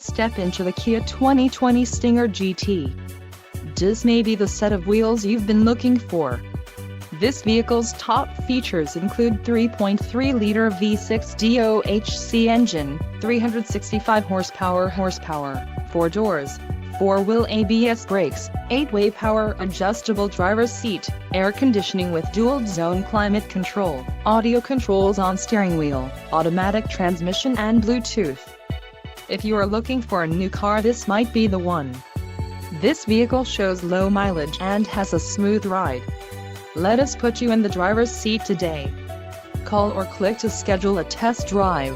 Step into the Kia 2020 Stinger GT. This may be the set of wheels you've been looking for. This vehicle's top features include 3.3-liter V6 DOHC engine, 365 horsepower, 4 doors, 4-wheel ABS brakes, 8-way power adjustable driver's seat, air conditioning with dual-zone climate control, audio controls on steering wheel, automatic transmission and Bluetooth. If you are looking for a new car, this might be the one. This vehicle shows low mileage and has a smooth ride. Let us put you in the driver's seat today. Call or click to schedule a test drive.